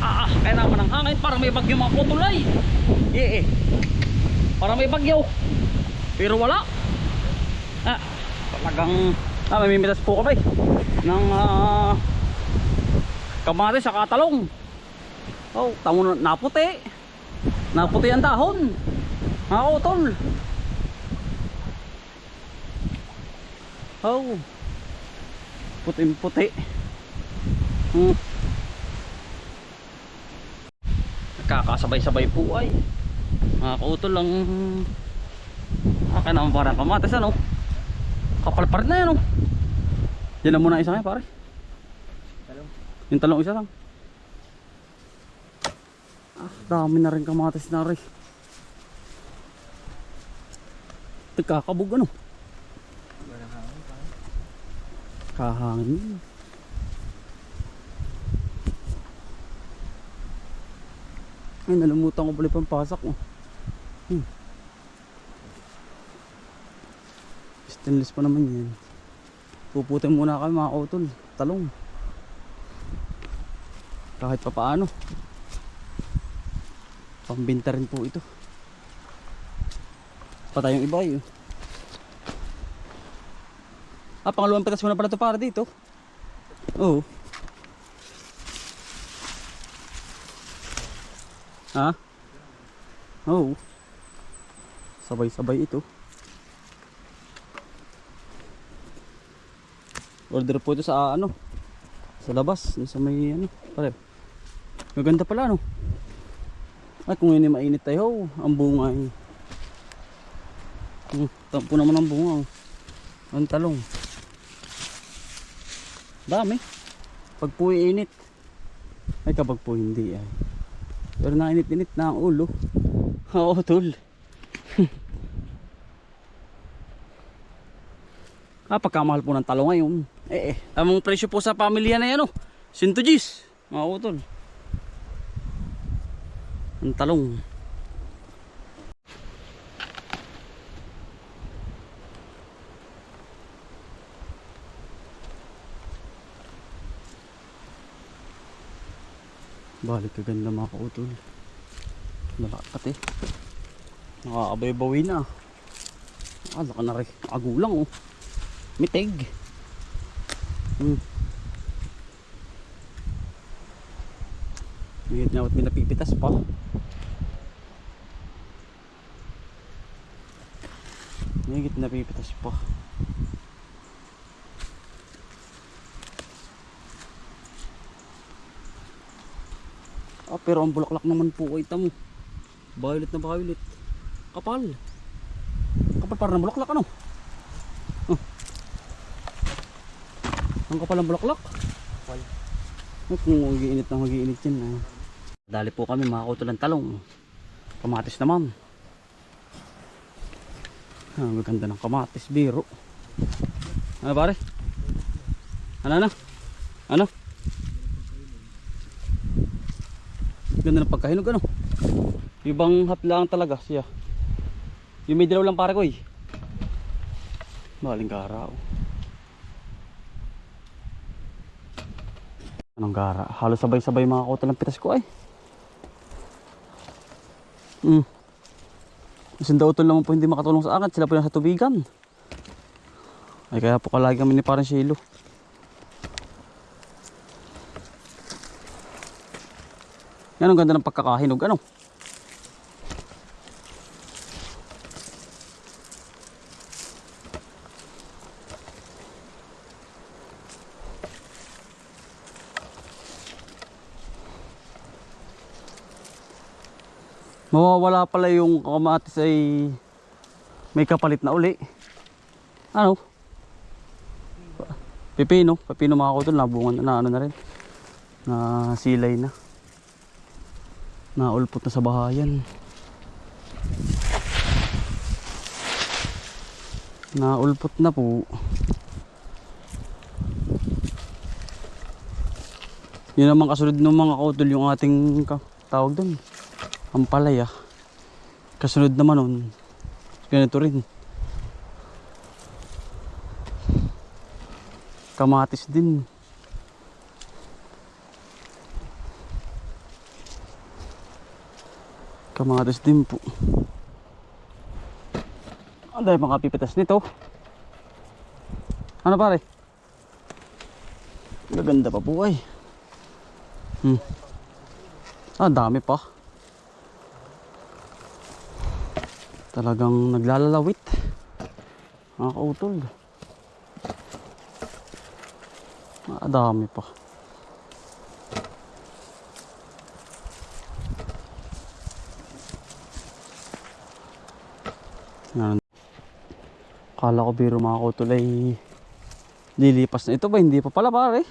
Kaya naman ang hangin, parang may bagyo mga kutulay. Parang may bagyo. Pero wala. Talagang mamimitas po kami ng kamatis sa katalong. Tamo na naputi. Naputi ang dahon. Utol. Puting-puti. Nakakasabay-sabay po ay. Mga kautol lang. Kaya naman parang kamatis ano. Kapal pa rin na yan oh. Yan na muna isa ngayon pare. Talong. Yung talong isa lang. Dami na rin kamatis na rin. Kakabog ano. Kahangin. Ay nalumutan ko pala pang pasak oh. Stainless pa naman yan. Puputin muna kami mga kautol. Talong. Kahit pa paano. Pambinta rin po ito. Patay yung iba yun. Pangalawang pitas mo na pala ito para dito. Oo. Oo. Sabay-sabay ito. Order po ito sa ano, sa labas, sa may ano, pare. Maganda pala no. Ay kung hindi mainit tayo, ang bunga ay. Tampo naman ang bunga. Ang talong. Dami. Pag po init. Ay kapag po hindi ay. Pero nainit-init na ang ulo. Oo tol. Pagkamahal po ng talong ngayon. Tamang presyo po sa pamilya na yan oh. 100 Gs. Mga utol. Ang talong. Balik kaganda mga kautol. Nalakat eh. Nakakabay-bawi na. Laka na rin. Agulang oh. Mitig. Ngayon na may napipitas pa. Ngayon napipitas pa. Pero ang bulaklak naman po ay tamo. Violet na violet. Kapal. Kapal para ng bulaklak ano. Ang kapal ng bulaklak. Kapal. Kung mag-iinit na mag-iinit yan. Dali po kami mga kautol ng talong. Kamatis naman. Ang ganda ng kamatis. Biro. Ano pare? Ano? Ano? Ganda ng pagkahinog ano. Ibang hatlaan talaga siya. Yung may dilaw lang pare ko eh. Maling gara oh. Anong gara? Halos sabay-sabay mga kautol ng pitas ko ay. Sinda utol naman po hindi makatulong sa akin. Sila po lang sa tubigan. Ay kaya po kalagi kami ni parang Shilo. Yan ang ganda ng pagkakahinog ano. Mawawala pala yung kamatis ay may kapalit na uli. Ano? Pipino. Pipino mga kautol. Nabungan na ano na rin. Na silay na. Naulpot na sa bahayan. Naulpot na po. Yun naman kasunod ng mga kautol yung ating tawag doon. Ampalaya. Kasunod naman nun. Ganito rin. Kamatis din. Kamatis din po. Ang dahil makapipitas nito. Ano pare? Gaganda pa po ay. Dami pa. Talagang naglalalawit. Mga kautol. Dami pa. Yan. Kala ko biro mga kautol ay lilipas na. Ito ba? Hindi pa pala pare.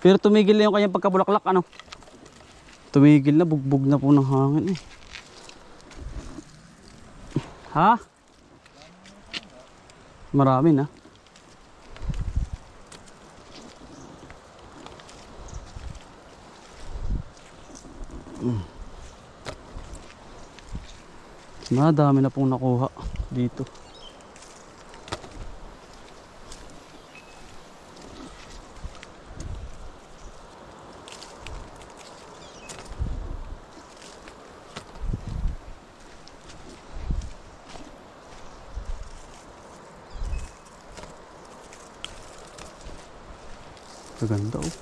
Pero tumigil na yung kanyang pagkabulaklak ano. Tumigil na, bugbog na po ng hangin eh. Ha? Marami na. Madami na pong nakuha dito. Ganda oh.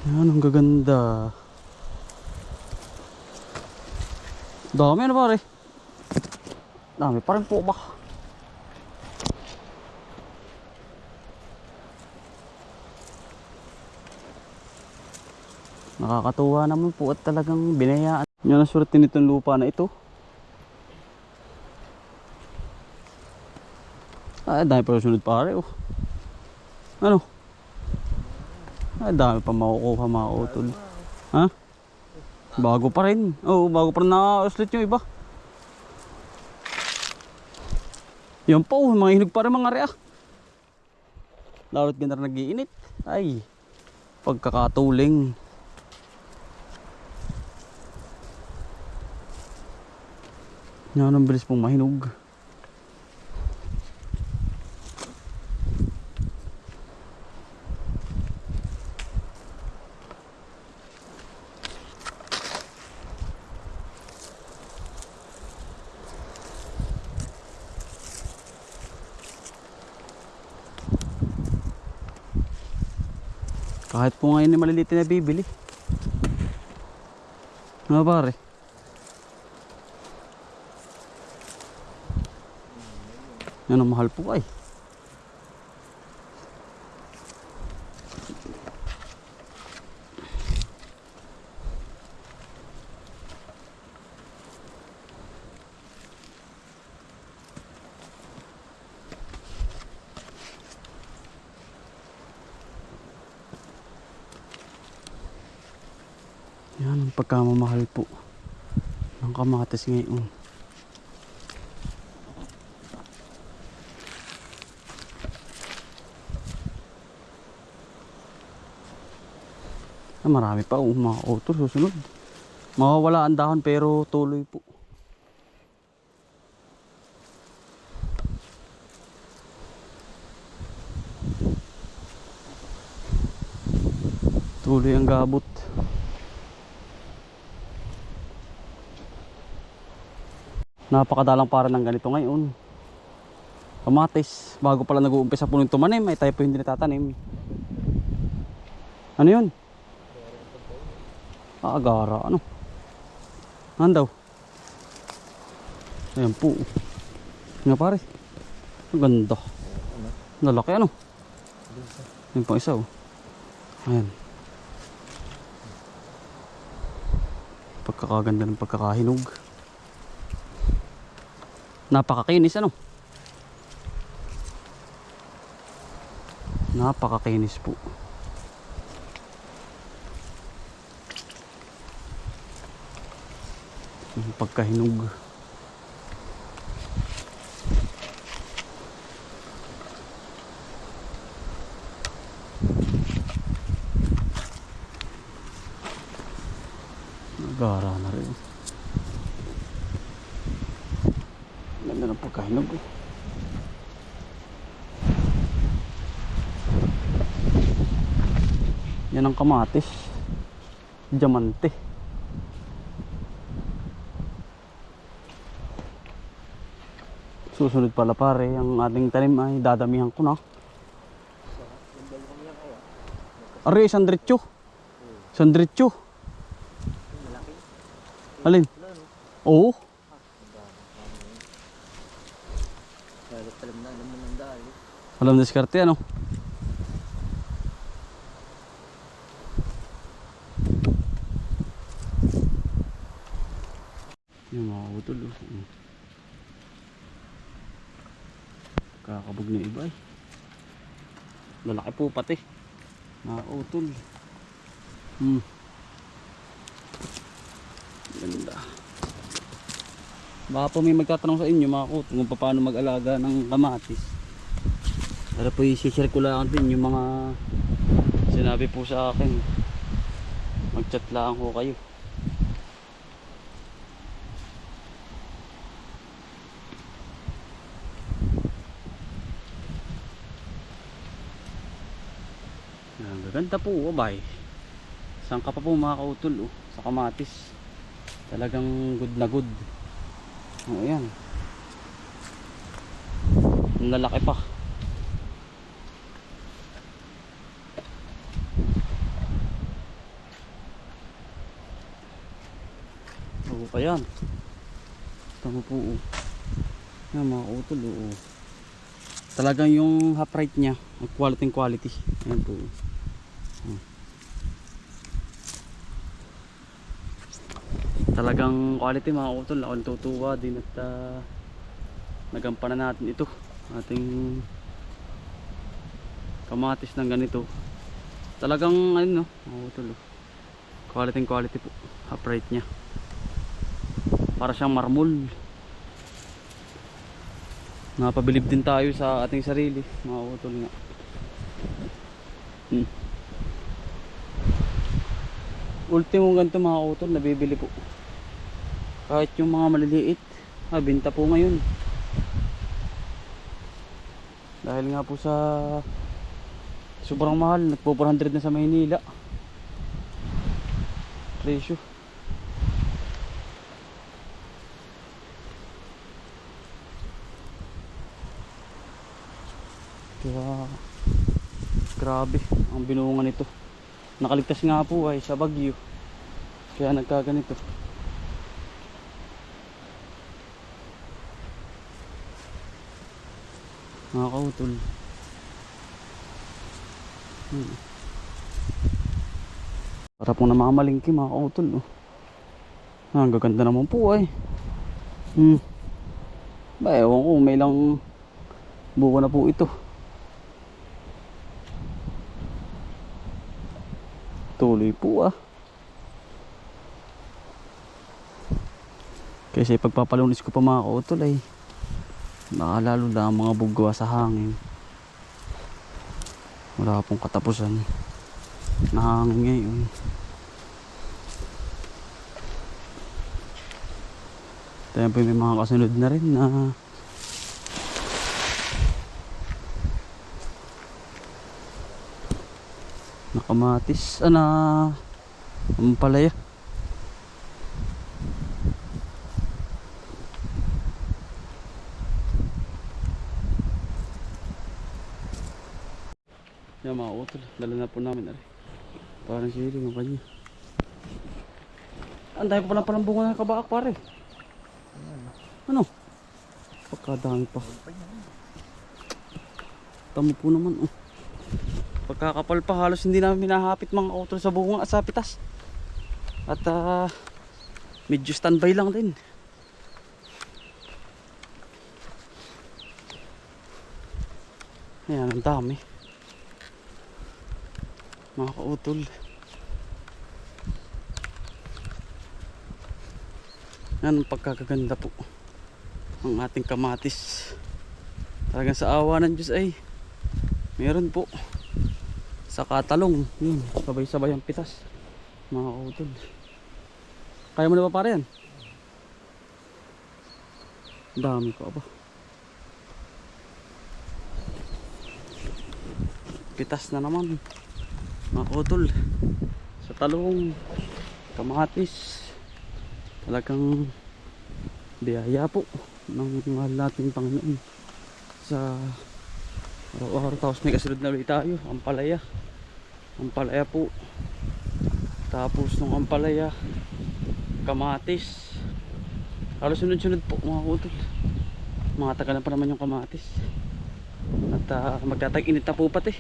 Yan ang gaganda. Dami na pare. Dami pa rin po ba? Nakakatuwa naman po at talagang binayaan. Yan ang swerte nitong lupa na ito. Dami pa sunod pare oh. Ano? Dami pa makukuha mga utol. Ha? Bago pa rin. Oo, bago pa rin na-uslit yung iba. Yan po, mga hinog pa rin mga rea. Lalo't ganda na nag-iinit. Ay, pagkakatuling. Yan ang bilis pong mahinog. Kahit po ngayon ay maliliit na bibili. Ano pare? Yan ang mahal po ay. Yan ang pagkamamahal po ng kamatis ngayon. Marami pa mga utol susunod. Mawawala ang dahon pero tuloy po. Tuloy ang gabot. Napakadalang para ng ganito ngayon. Kamatis, bago pala nag-uumpisa po ng tumanim, ay tayo po hindi natatanim. Ano yun? Agara, ano? Ano daw? Ayan po. Nga pare. Ang ganda. Lalaki ano? Ayan pang isa oh. Ayan. Pagkakaganda ng pagkakahinog. Napakakinis ano? Napakakinis po. Yung pagkahinog. Nagara na rin. Ganda ng pagkahinog. Yan ang kamatis. Diamante. Susunod pala pare, ang ating tanim ay dadamihan ko na. Are, sandritso. Sandritso. Alin? Oo. Alam na diskarte ano? Yung mga utol. Kakabog na iba eh. Lalaki po pati. Mga utol. Ganda. Baka po may magtatanong sa inyo mga utol kung paano mag-alaga ng kamatis. Para po i-share ko lang din yung mga sinabi po sa akin. Mag-chat lang ko kayo. Ganda po, abay. Saan ka pa po mga kautol sa kamatis. Talagang good na good. Ayan. Ang lalaki pa. Oo pa yan. Tama po. Yan mga kautol. Talagang yung half right niya, quality quality. Ayan po. Talagang quality mga utol. Ako natutuwa din at nagampanan natin ito, ating kamatis ng ganito. Talagang ano mga utol, quality po, upright nya, para siyang marmol. Napabilib din tayo sa ating sarili mga utol nga. Ultimo ganito mga utol, nabibili po. Kahit yung mga maliliit, binta po ngayon. Dahil nga po sa sobrang mahal, nagpo 400 na sa Maynila presyo. Kaya grabe ang binungan nito. Nakaligtas nga po ay sa bagyo, kaya nagkaganito. Mga kautol. Para pong namamalingki mga kautol. Ang gaganda naman po ay. Ba, ewan ko, may lang buko na po ito. Tuloy po Kasi pagpapalunis ko pa mga kautol ay lalo na ang mga bugwa sa hangin. Wala pong katapusan na hangin ngayon. Tayo po may mga kasunod na rin na kamatis ang palaya. Yan mga utol, dala na po namin parang sili ng kanya. Ang dahil pa pala palang bunga ng kabaak pare. Ano? Pagkadami pa. Tamo po naman pagkakapal pa, halos hindi namin minahapit mga utol sa bunga at sa pitas. At medyo standby lang din. Ayan, ang dami mga kautol. Yan ang pagkakaganda po ang ating kamatis. Talagang sa awa ng Diyos ay meron po sa katalong. Yun, sabay-sabay ang pitas mga kautol. Kaya mo na ba pare yan? Dami pa ba? Pitas na naman. mga kautol, sa talong, kamatis, talagang biyaya po ng mahal nating Panginoon sa araw-araw. Tapos may kasunod na ulit tayo, ampalaya po, tapos nung ampalaya kamatis, halos sunod-sunod po mga kautol. Mga tagal na pa naman yung kamatis at magtatag-init na po pati,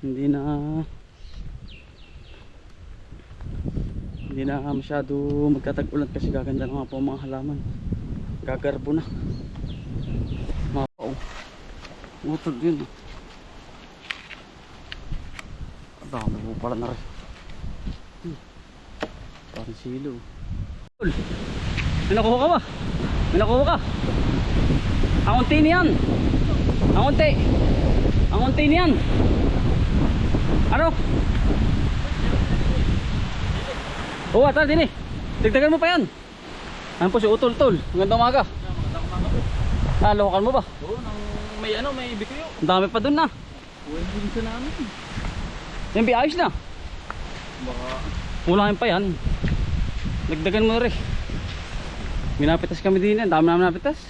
hindi na masyado magtatag-ulan kasi gaganda na nga po ang mga halaman, gagarbo na mga utol yun. Dami po pala na rin, parang silo. May nakuha ka ba? May nakuha ka? Ang unti niyan, ang unti niyan, ano? Oo, atal din eh. Tigdagan mo pa yan. Ano po si Utol Tol? Magandang umaga. Lawakan mo ba? Oo, may bikuyo. Ang dami pa dun na. Uwi din sa namin. Yung ayos na. Baka Kulangin pa yan. Dagdagan mo rin. Minapitas kami din yan. Dami namin napitas.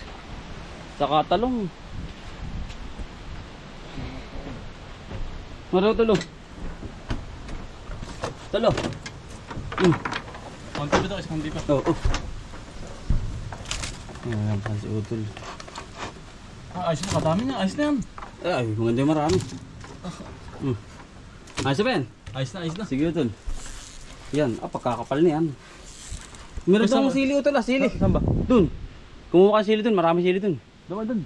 Saka talong. Maro tulo. Tulo. konti ba ito kasi hindi pa. Oo. Ayan pa si Utol. Ayos na, kadami niya. Ayos na yan. Ay, maganda yung marami. Ayos na ba yan? Ayos na. Sige Utol. Yan, pagkakapal na yan. Meron Saan doon ba? sili Utol, sili. Saan ba? Dun. Kumuha ka sili dun, marami sili dun. Doon.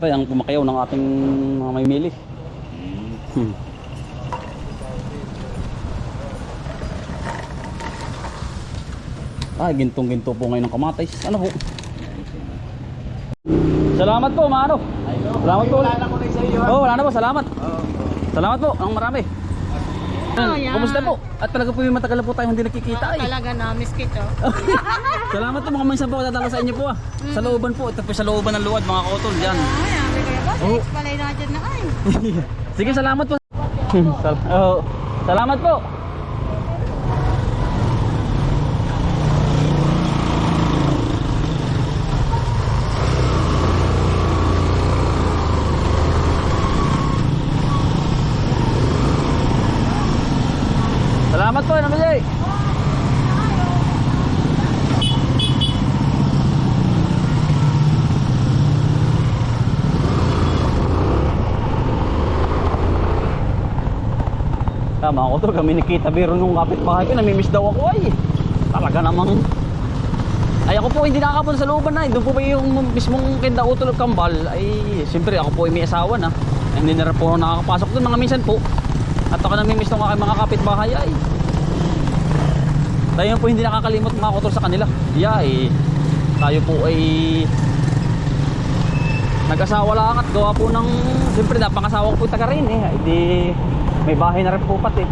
Ito ang pumakayaw ng ating mga may mili. Gintong-ginto po ngayon ng kamatis. Ano po? Salamat po, maano. Salamat po. Wala na po, salamat. Salamat po, ang marami. Kumusta po? At talaga po yung matagal na po tayo hindi nakikita eh. Talaga na-miss kita. Salamat po, mga minsan po dadalo sa inyo po ah. Sa looban po, ito po sa looban ng luwad mga kautol yan. Ay, ami kayo ba? Oo. Balay na dyan na ay. Sige, salamat po. Salamat po. Salamat po, Namajay. Tama ako to, kami nakita biro nung kapitbahay ko, namimiss daw ako ay. Talaga namang. Ay ako po hindi nakakapunta sa looban na. Doon po ba yung mismong kinda Utol of Kambal ay siyempre ako po ay may asawa na. Ay, hindi na rin po nakakapasok doon mga minsan po. At ako namimiss ng aking mga kapitbahay ay. Tayo po hindi nakakalimot mga Utol sa kanila. Tayo po ay nag-asawa lang at gawa po ng siyempre napangasawa po taga rin eh. Di may bahay na rin po pati.